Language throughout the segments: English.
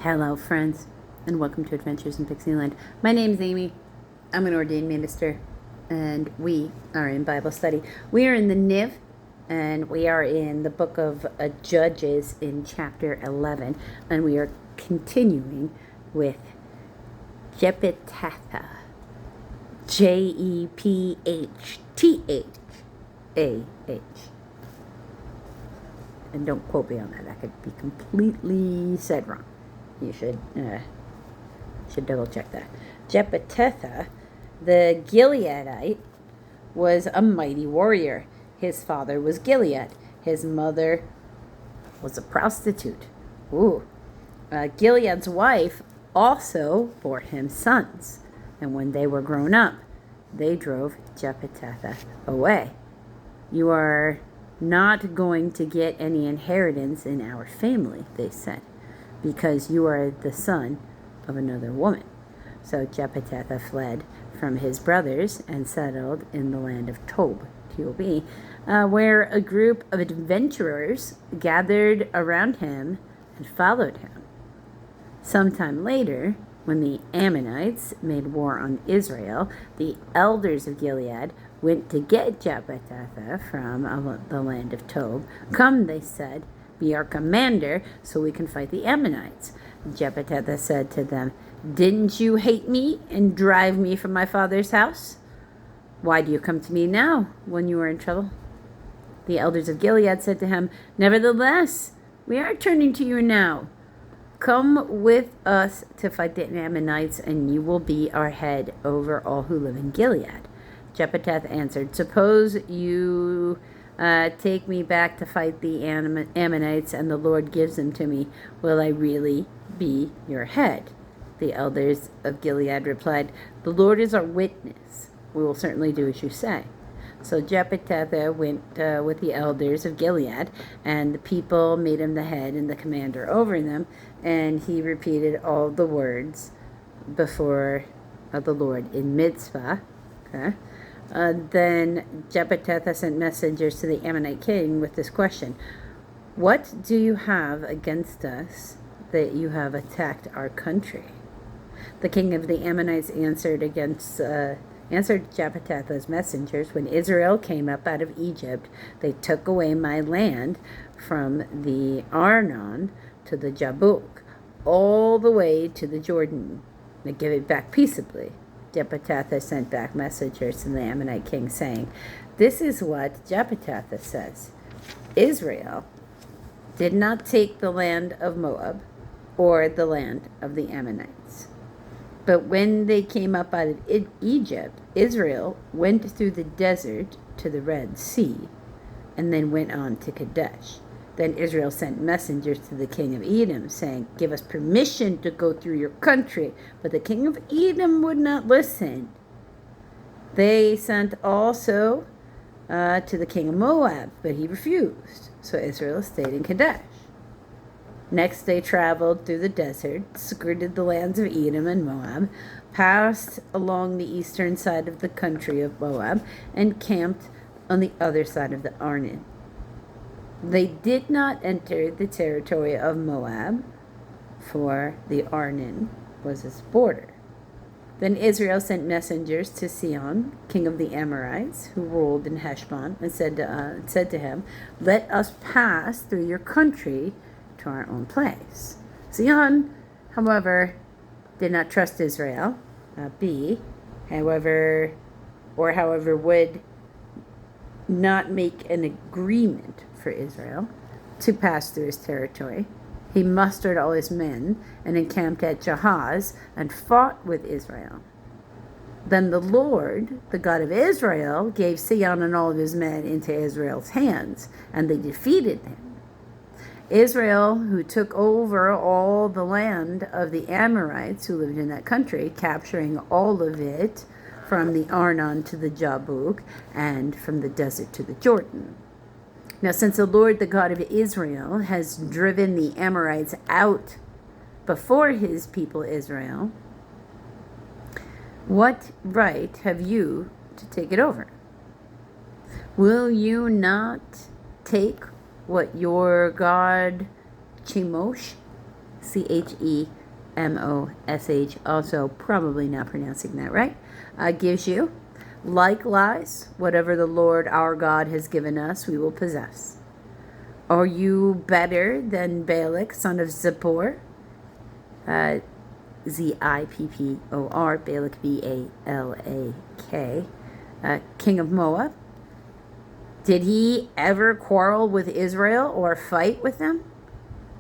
Hello, friends, and welcome to Adventures in Pixie Land. My name's Amy. I'm an ordained minister, and we are in Bible study. We are in the NIV, and we are in the book of Judges in chapter 11, and we are continuing with Jephthah. Jephthah. And don't quote me on that. That could be completely said wrong. You should double check that. Jephthah, the Gileadite, was a mighty warrior. His father was Gilead. His mother was a prostitute. Gilead's wife also bore him sons. And when they were grown up, they drove Jephthah away. You are not going to get any inheritance in our family, they said, because you are the son of another woman. So Jephthah fled from his brothers and settled in the land of Tob, T-O-B, where a group of adventurers gathered around him and followed him. Sometime later, when the Ammonites made war on Israel, the elders of Gilead went to get Jephthah from the land of Tob. "Come," they said, "be our commander so we can fight the Ammonites." Jephthah said to them, "Didn't you hate me and drive me from my father's house? Why do you come to me now when you are in trouble?" The elders of Gilead said to him, "Nevertheless, we are turning to you now. Come with us to fight the Ammonites, and you will be our head over all who live in Gilead." Jephthah answered, "Suppose you take me back to fight the Ammonites, and the Lord gives them to me. Will I really be your head?" The elders of Gilead replied, "The Lord is our witness. We will certainly do as you say." So Jephthah went with the elders of Gilead, and the people made him the head and the commander over them, and he repeated all the words before the Lord in Mizpah. Okay. Then Jephthah sent messengers to the Ammonite king with this question: "What do you have against us that you have attacked our country?" The king of the Ammonites answered Jephthah's messengers, "When Israel came up out of Egypt, they took away my land from the Arnon to the Jabbok, all the way to the Jordan. They give it back peaceably." Jephthah sent back messengers to the Ammonite king, saying, "This is what Jephthah says: Israel did not take the land of Moab or the land of the Ammonites. But when they came up out of Egypt, Israel went through the desert to the Red Sea, and then went on to Kadesh. Then Israel sent messengers to the king of Edom, saying, 'Give us permission to go through your country.' But the king of Edom would not listen. They sent also to the king of Moab, but he refused. So Israel stayed in Kadesh. Next they traveled through the desert, skirted the lands of Edom and Moab, passed along the eastern side of the country of Moab, and camped on the other side of the Arnon. They did not enter the territory of Moab, for the Arnon was its border. Then Israel sent messengers to Sihon, king of the Amorites, who ruled in Heshbon, and said to him, 'Let us pass through your country to our own place.' Sihon, however, did not trust Israel. However, would not make an agreement for Israel to pass through his territory. He mustered all his men and encamped at Jahaz and fought with Israel. Then the Lord, the God of Israel, gave Sihon and all of his men into Israel's hands, and they defeated him. Israel, who took over all the land of the Amorites who lived in that country, capturing all of it from the Arnon to the Jabbok and from the desert to the Jordan. Now, since the Lord, the God of Israel, has driven the Amorites out before his people Israel, what right have you to take it over? Will you not take what your God Chemosh Chemosh, also probably not pronouncing that right, gives you. Likewise, whatever the Lord our God has given us, we will possess. Are you better than Balak, son of Zippor? Zippor, Balak, Balak, king of Moab. Did he ever quarrel with Israel or fight with them?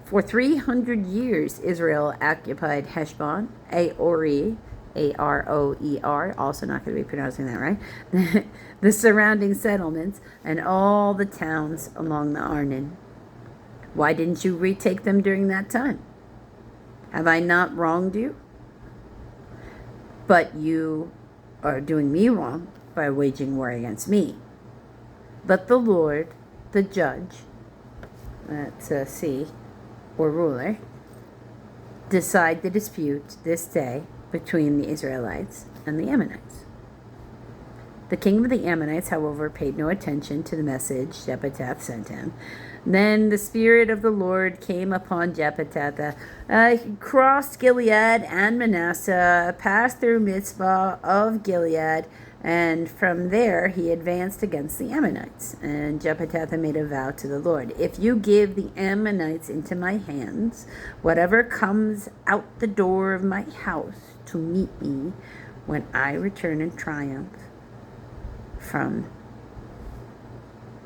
For 300 years, Israel occupied Heshbon, Aroer, Aroer, also not going to be pronouncing that right, the surrounding settlements, and all the towns along the Arnon. Why didn't you retake them during that time? Have I not wronged you? But you are doing me wrong by waging war against me. Let the Lord, the judge, that's a C, or ruler, decide the dispute this day between the Israelites and the Ammonites. The king of the Ammonites, however, paid no attention to the message Jephthah sent him. Then the Spirit of the Lord came upon Jephthah. He crossed Gilead and Manasseh, passed through Mizpah of Gilead, and from there he advanced against the Ammonites. And Jephthah made a vow to the Lord, if you give the Ammonites into my hands, whatever comes out the door of my house to meet me when I return in triumph from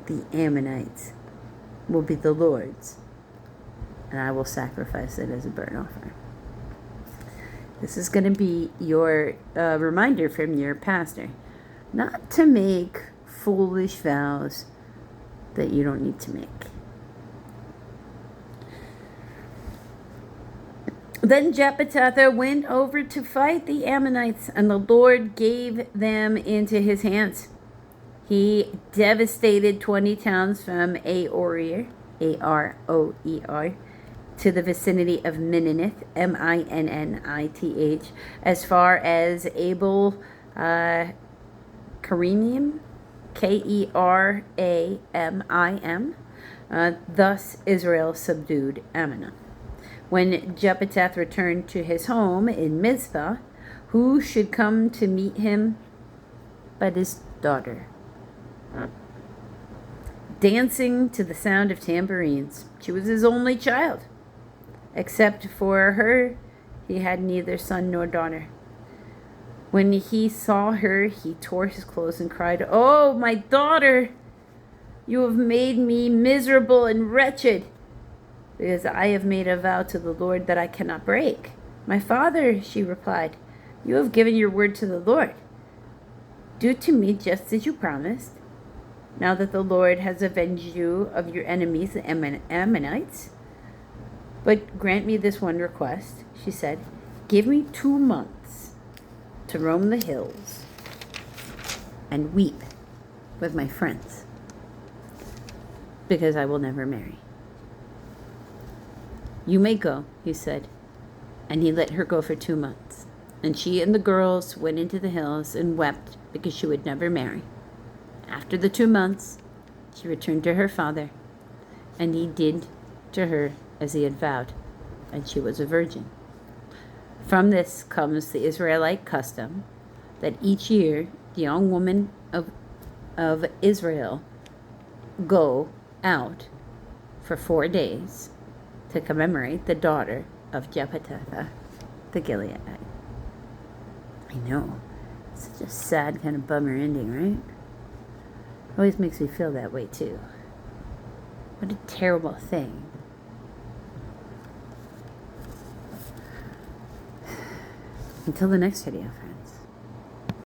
the Ammonites will be the Lord's, and I will sacrifice it as a burnt offering. This is going to be your reminder from your pastor not to make foolish vows that you don't need to make. Then Jephthah went over to fight the Ammonites, and the Lord gave them into his hands. He devastated 20 towns from Aroer, Aroer, to the vicinity of Minnith, Minnith, as far as Abel Keramim, Keramim. Thus Israel subdued Ammon. When Jephthah returned to his home in Mizpah, who should come to meet him but his daughter, dancing to the sound of tambourines. She was his only child. Except for her, he had neither son nor daughter. When he saw her, he tore his clothes and cried, "Oh, my daughter, you have made me miserable and wretched, because I have made a vow to the Lord that I cannot break." "My father," she replied, "you have given your word to the Lord. Do to me just as you promised. Now that the Lord has avenged you of your enemies, the Ammonites. But grant me this one request," she said. "Give me 2 months to roam the hills and weep with my friends, because I will never marry." "You may go," he said. And he let her go for 2 months. And she and the girls went into the hills and wept because she would never marry. After the 2 months, she returned to her father, and he did to her as he had vowed, and she was a virgin. From this comes the Israelite custom that each year the young women of Israel go out for 4 days to commemorate the daughter of Jephthah the Gileadite. I know, it's such a sad kind of bummer ending, right? Always makes me feel that way too. What a terrible thing. Until the next video.